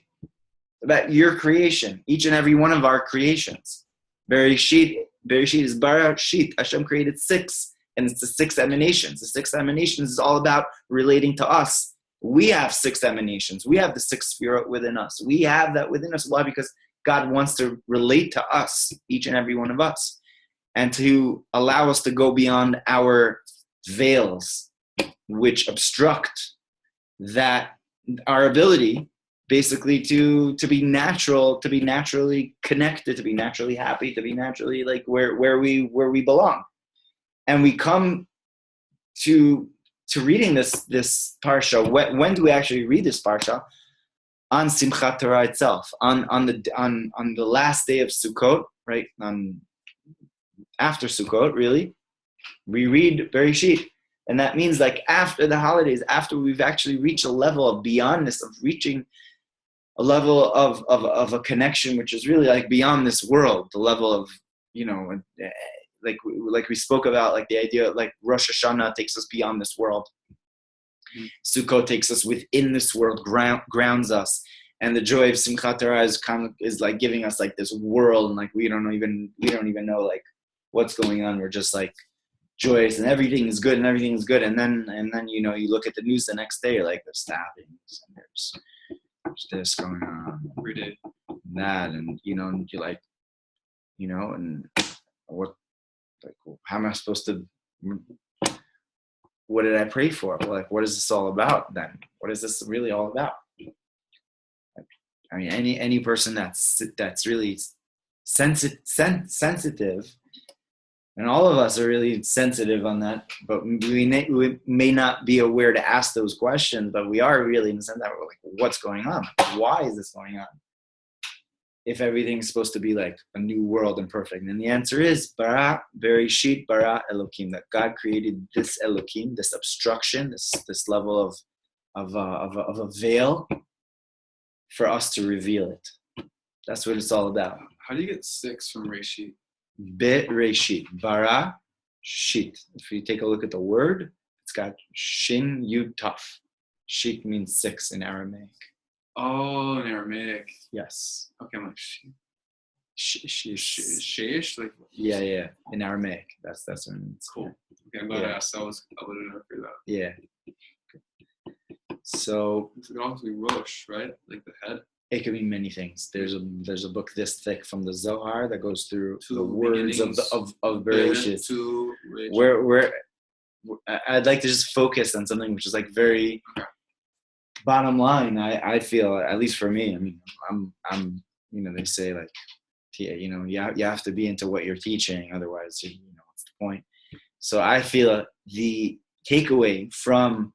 about your creation, each and every one of our creations. Bereishit is Bereishit. Hashem created 6, and it's the 6 emanations. The 6 emanations is all about relating to us. We have 6 emanations. We have the 6 spirit within us. We have that within us. Why? Because God wants to relate to us, each and every one of us, and to allow us to go beyond our veils, which obstruct that our ability basically to be natural, to be naturally connected, to be naturally happy, to be naturally like where we belong. And we come to reading this parsha. When do we actually read this parsha? On Simchat Torah itself, on the last day of Sukkot, right? After Sukkot, really, we read Bereishit. And that means like after the holidays, after we've actually reached a level of beyondness, of reaching a level of a connection, which is really like beyond this world, the level of, like we spoke about, like the idea like Rosh Hashanah takes us beyond this world. Sukkot takes us within this world, grounds us. And the joy of Simchat Torah is like giving us like this world, and like we don't even know like what's going on. We're just like joyous, and everything is good, and then you look at the news the next day, like there's stabbings, and there's this going on every day, and that, and and you're like, and what, like, how am I supposed to? What did I pray for? Like, what is this all about then? What is this really all about? I mean, any person that's really sensitive. And all of us are really sensitive on that, but we may not be aware to ask those questions, but we are really in the sense that we're like, what's going on? Why is this going on? If everything's supposed to be like a new world and perfect. And the answer is, Bereishit bara Elokim, that God created this Elokim, this obstruction, this level of a veil for us to reveal it. That's what it's all about. How do you get 6 from Reishit? Bereishit, bara, shit. If you take a look at the word, it's got shin, yud, taf. Shit means 6 in Aramaic. Oh, in Aramaic. Yes. Okay, I'm like Sheish, like yeah. In Aramaic, that's when it's cool. Okay, I'm glad I asked. I would have never figured that. Yeah. So it could also be Rosh, right? Like the head. It could be many things. There's a book this thick from the Zohar that goes through the words of Bereishit. Where I'd like to just focus on something which is like very bottom line. I feel, at least for me, I mean, I'm they say like, you have to be into what you're teaching, otherwise what's the point? So I feel the takeaway from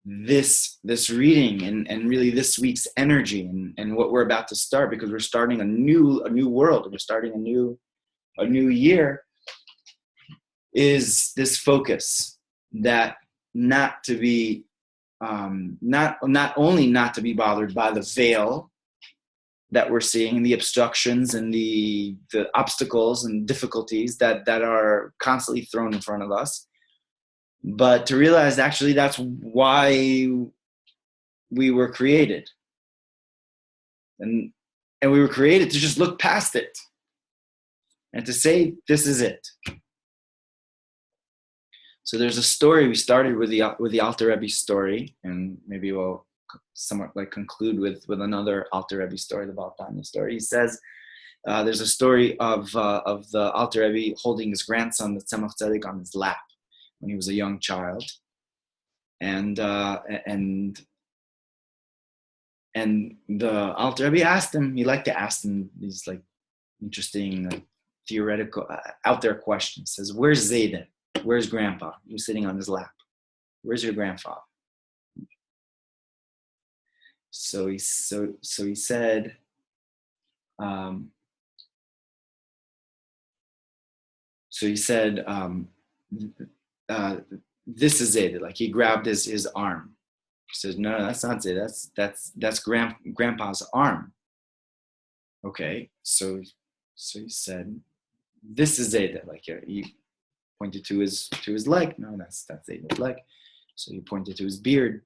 this reading and really this week's energy and what we're about to start, because we're starting a new world, we're starting a new year, is this focus that not to be not only not to be bothered by the veil that we're seeing, and the obstructions and the obstacles and difficulties that are constantly thrown in front of us, but to realize actually that's why we were created. And we were created to just look past it and to say, this is it. So there's a story we started with the Alter Rebbe story, and maybe we'll somewhat like conclude with another Alter Rebbe story, the Ba'al Shem Tov story. He says there's a story of the Alter Rebbe holding his grandson, the Tzemach Tzedek, on his lap when he was a young child, and the Alter Rebbe asked him. He liked to ask him these like interesting, theoretical, out there questions. He says, "Where's Zayden? Where's Grandpa? He was sitting on his lap. Where's your grandfather?" So he said, this is it. Like he grabbed his arm. He says, no, that's not it. That's Grandpa's arm. Okay, so he said, this is Zayda. Like you pointed to his leg. No, that's Zayda's leg. So you pointed to his beard.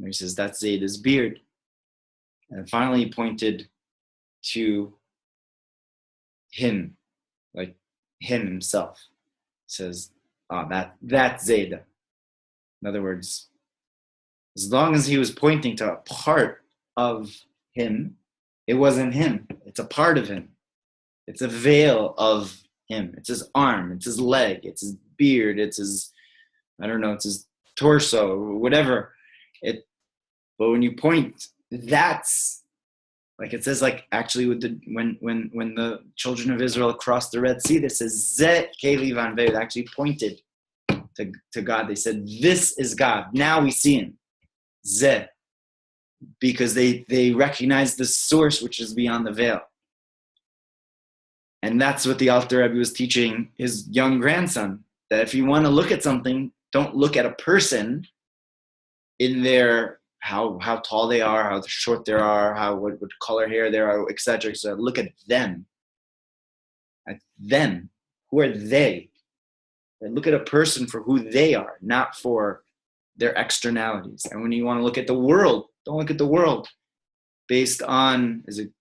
He says that's Zayda's beard. And finally he pointed to him, like him himself. He says, that's Zayda. In other words, as long as he was pointing to a part of him, it wasn't him. It's a part of him. It's a veil of him. It's his arm. It's his leg. It's his beard. It's his, it's his torso, or whatever. But when you point, that's like it says. Like actually, with when the children of Israel crossed the Red Sea, this says Zeh Keli Van Vei. They actually pointed to God. They said, "This is God." Now we see Him. Zeh, because they recognize the source which is beyond the veil. And that's what the Alter Rebbe was teaching his young grandson, that if you want to look at something, don't look at a person in their, how tall they are, how short they are, what color hair they are, etc. So look at them. At them. Who are they? And look at a person for who they are, not for their externalities. And when you want to look at the world, don't look at the world based on, is it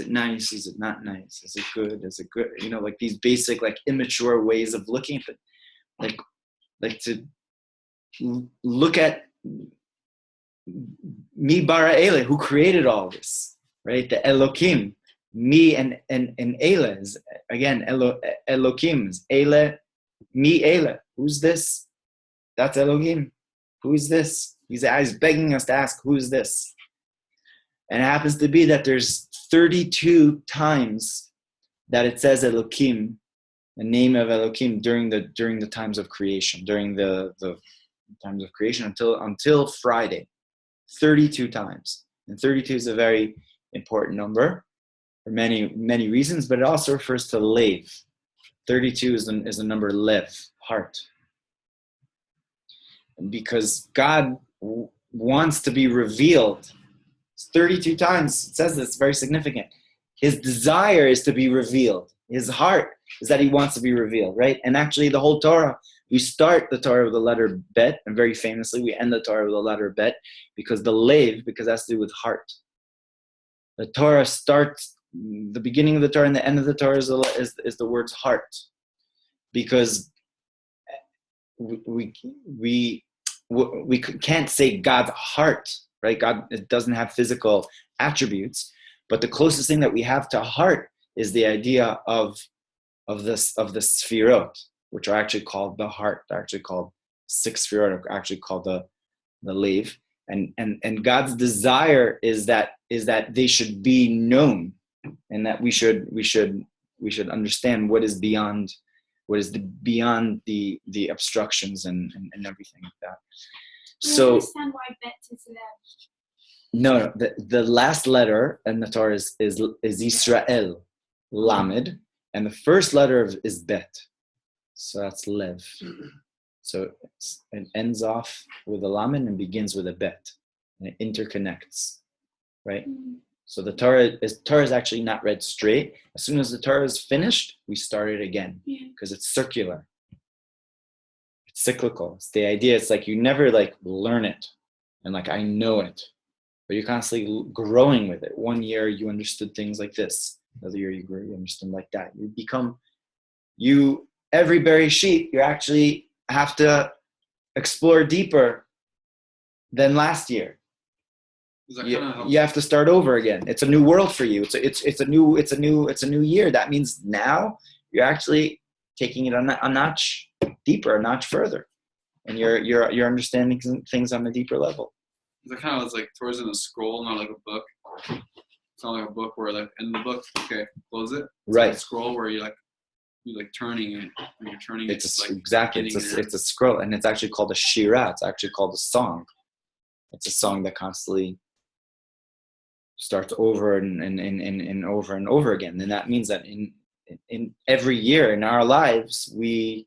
nice? Is it not nice? Is it good? Is it good? Like these basic, like immature ways of looking at it. Like to look at Mi bara Ele, who created all this, right? The Elokim, Mi and Ele is, again, Elokim is Ele, Mi Ele. Who's this? That's Elohim. Who is this? He's begging us to ask, who is this? And it happens to be that there's 32 times that it says Elokim, the name of Elokim, during the times of creation, during the times of creation until Friday. 32 times. And 32 is a very important number for many, many reasons, but it also refers to Lev. 32 is the number Lev, heart. Because God wants to be revealed. 32 times it says this, very significant. His desire is to be revealed. His heart is that he wants to be revealed, right? And actually the whole Torah, we start the Torah with the letter Bet, and very famously we end the Torah with the letter Bet, because the Lev, because that's to do with heart. The Torah starts, the beginning of the Torah and the end of the Torah is the words heart. Because we can't say God's heart, right? God, it doesn't have physical attributes, but the closest thing that we have to heart is the idea of the sfirot, which are actually called the heart. They're actually called 6 sfirot, are actually called the Lev. And God's desire is that they should be known, and that we should understand what is beyond the obstructions and everything like that. So I understand why Bet is Lev. No, the last letter in the Torah is Israel, Lamed, and the first letter is Bet. So that's Lev. So it ends off with a Lamed and begins with a Bet. And it interconnects, right? Mm-hmm. So the Torah is actually not read straight. As soon as the Torah is finished, we start it again, because it's circular. It's cyclical. It's the idea. It's like you never learn it and I know it, but you're constantly growing with it. One year you understood things like this. Another year you understood like that. Every Bereishit, you actually have to explore deeper than last year. You have to start over again. It's a new world for you. It's a new year. That means now you're actually taking it a notch deeper, a notch further, and you're understanding things on a deeper level. It's kind of like Torah's in a scroll, not like a book. It's not like a book where end the book, okay, close it. It's right. Like a scroll where you're turning and you're turning. Exactly. It's a scroll, and it's actually called a shira. It's actually called a song. It's a song that constantly starts over and over and over again. And that means that in every year in our lives, we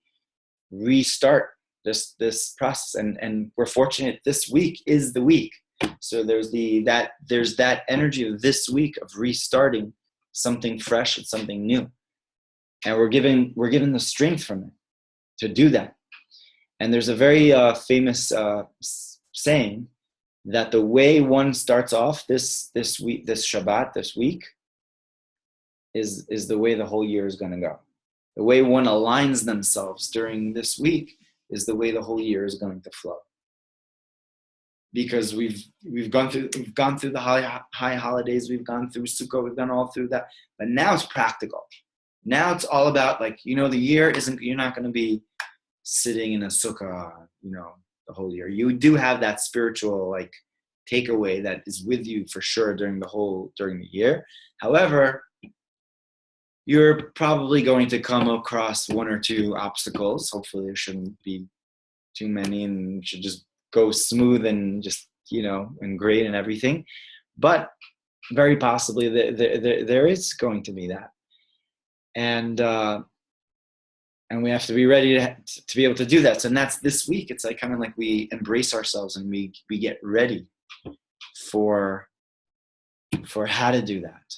restart this process. And we're fortunate this week is the week. So there's that energy of this week of restarting something fresh and something new. And we're given the strength from it to do that. And there's a very famous saying that the way one starts off this week, this Shabbat, this week, is the way the whole year is going to go. The way one aligns themselves during this week is the way the whole year is going to flow. Because we've gone through the high holidays, we've gone through Sukkot, we've gone all through that, but now it's practical. Now it's all about, like, the year isn't, you're not going to be sitting in a sukkah, the whole year. You do have that spiritual, like, takeaway that is with you for sure during the year. However, you're probably going to come across one or two obstacles. Hopefully there shouldn't be too many, and should just go smooth and just, and great and everything. But very possibly there is going to be that. And we have to be ready to be able to do that. So that's this week. It's like kind of like we embrace ourselves and we get ready for how to do that.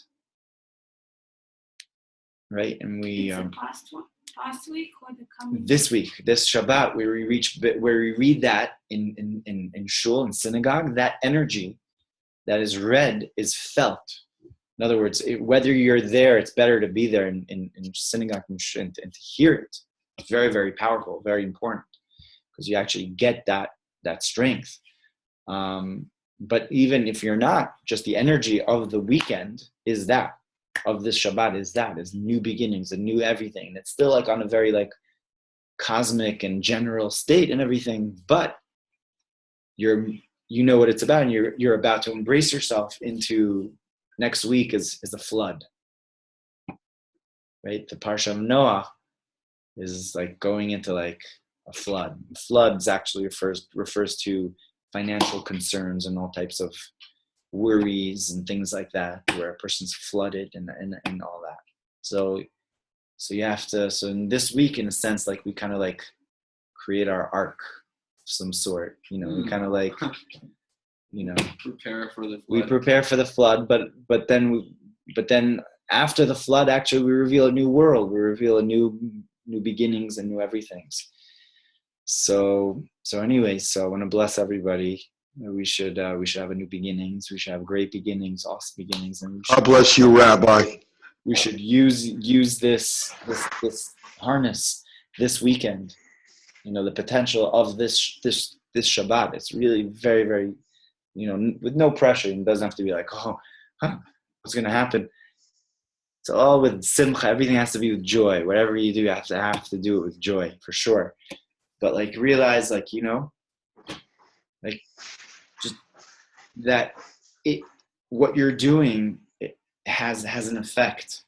Right? And we past week or the coming this week, this Shabbat, where we read that in shul and synagogue, that energy that is read is felt. In other words, whether you're there, it's better to be there in synagogue and to hear it. It's very, very powerful, very important, because you actually get that strength. But even if you're not, just the energy of the weekend is that, of this Shabbat is new beginnings, a new everything. It's still like on a very like cosmic and general state and everything, but you know what it's about, and you're about to embrace yourself into next week is a flood, right? The Parsha of Noah is like going into like a flood. Floods actually refers to financial concerns and all types of worries and things like that, where a person's flooded and all that. So you have to. So in this week, in a sense, like we kind of like create our ark of some sort. We kind of like. Prepare for the flood. We prepare for the flood, but then after the flood, actually, we reveal a new world. We reveal a new beginnings and new everythings. So anyway, so I want to bless everybody. We should have a new beginnings. We should have great beginnings, awesome beginnings, and God bless you, Rabbi. We should use this harness this weekend. The potential of this Shabbat. It's really very, very. With no pressure. It doesn't have to be like, what's going to happen? It's all with simcha. Everything has to be with joy. Whatever you do, you have to do it with joy, for sure. But like realize, like, like just that what you're doing, it has an effect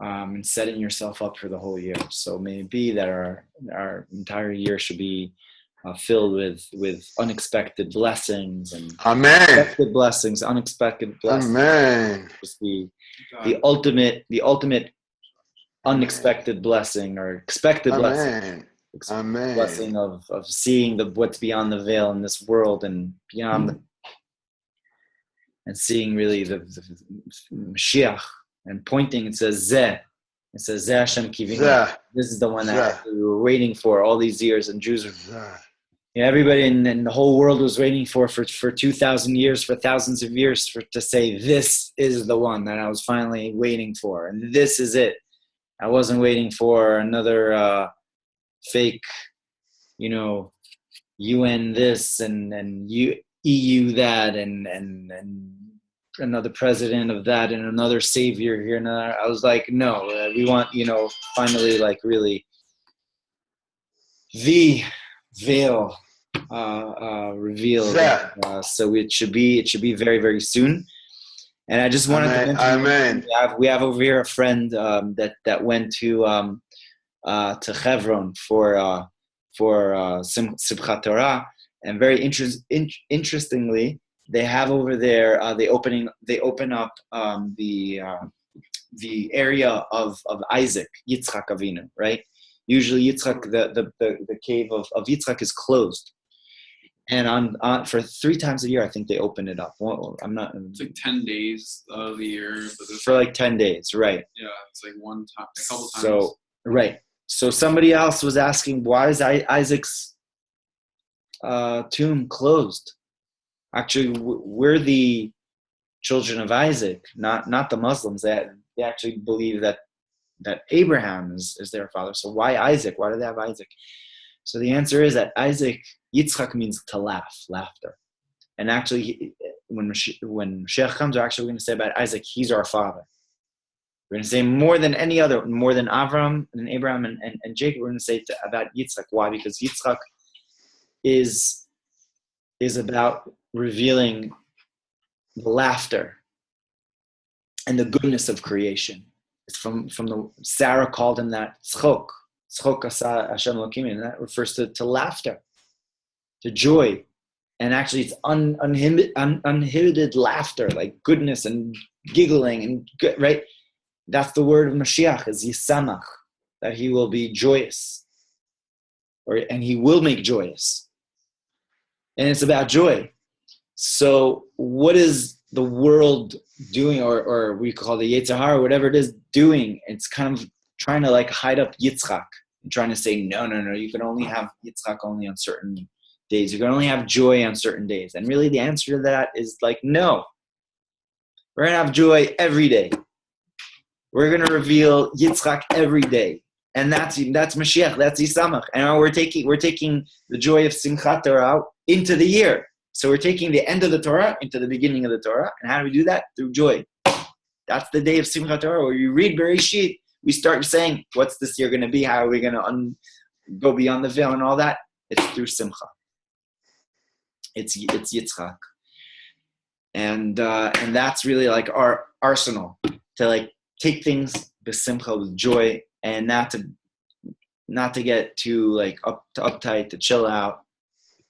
in setting yourself up for the whole year. So may it be that our entire year should be filled with unexpected blessings and unexpected blessings. Amen. Just the ultimate unexpected blessing, or expected blessing. Amen. Blessing of seeing what's beyond the veil in this world and beyond, and seeing really the Mashiach, and pointing. It says Zeh. It says Zeh Hashem Kivinu. This is the one that we were waiting for all these years, and Jews were. Everybody in the whole world was waiting for 2,000 years, for thousands of years, to say, this is the one that I was finally waiting for. And this is it. I wasn't waiting for another fake, UN this and EU that and another president of that and another savior here. And I was like, no, we want, finally, like really the veil revealed. So it should be very, very soon. And I just wanted to mention, we have over here a friend that went to Hebron for Simchat Torah, and very interestingly, they have over there they open up the area of Isaac, Yitzchak Avinu, right? Usually Yitzchak, the cave of Yitzchak is closed. And on for 3 times a year, I think they open it up. Well, I'm not. It's like 10 days of the year, but For like 10 days, right? Yeah, it's like one time, a couple times. So right. So somebody else was asking, why is Isaac's tomb closed? Actually, we're the children of Isaac, not the Muslims. They actually believe that Abraham is their father. So why Isaac? Why do they have Isaac? So the answer is that Yitzchak means to laugh, laughter. And actually, when Mashiach comes, we're actually going to say about Isaac, he's our father. We're going to say more than any other, more than Avram and Abraham and Jacob, we're going to say about Yitzchak. Why? Because Yitzchak is about revealing the laughter and the goodness of creation. It's from the Sarah called him that tzchok asa Hashem Elokim, and that refers to laughter, to joy, and actually it's uninhibited laughter, like goodness and giggling and good, right? That's the word of Mashiach, is yisamach, that he will be joyous, and he will make joyous, and it's about joy. So what is the world doing, or we call the Yetzer Hara, whatever it is doing? It's kind of trying to like hide up Yitzchak and trying to say, no, you can only have Yitzchak only on certain days. You can only have joy on certain days. And really the answer to that is like, no. We're going to have joy every day. We're going to reveal Yitzchak every day. And that's Mashiach, that's Yisamach. And we're taking the joy of Simchat Torah into the year. So we're taking the end of the Torah into the beginning of the Torah. And how do we do that? Through joy. That's the day of Simchat Torah, where you read Bereishit, we start saying, what's this year going to be? How are we going to go beyond the veil and all that? It's through Simcha. It's Yitzchak. And that's really like our arsenal, to like take things b'simcha, with joy, and not to get too like uptight, to chill out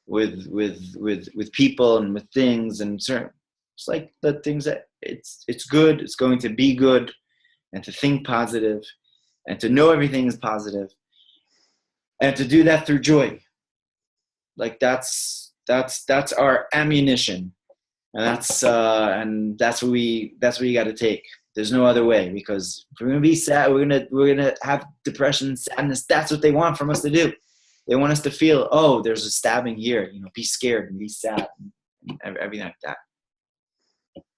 with people and with things, and certain, it's like the things that it's good, it's going to be good, and to think positive, and to know everything is positive, and to do that through joy. Like that's our ammunition, and that's what you got to take. There's no other way, because if we're gonna be sad, we're gonna have depression, sadness. That's what they want from us to do. They want us to feel, oh, there's a stabbing here, be scared and be sad and everything like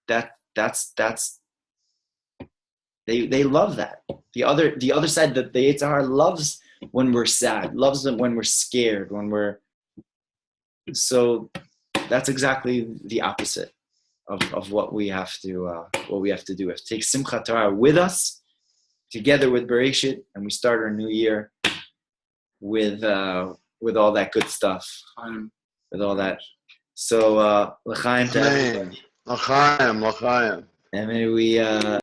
that. That's they love that. The other side, that the Yetzer Hara loves when we're sad, loves them when we're scared, so that's exactly the opposite of what we have to do. We have to take Simchat Torah with us, together with Bereishit, and we start our new year with all that good stuff, with all that. So l'chaim to everybody. L'chaim. And maybe we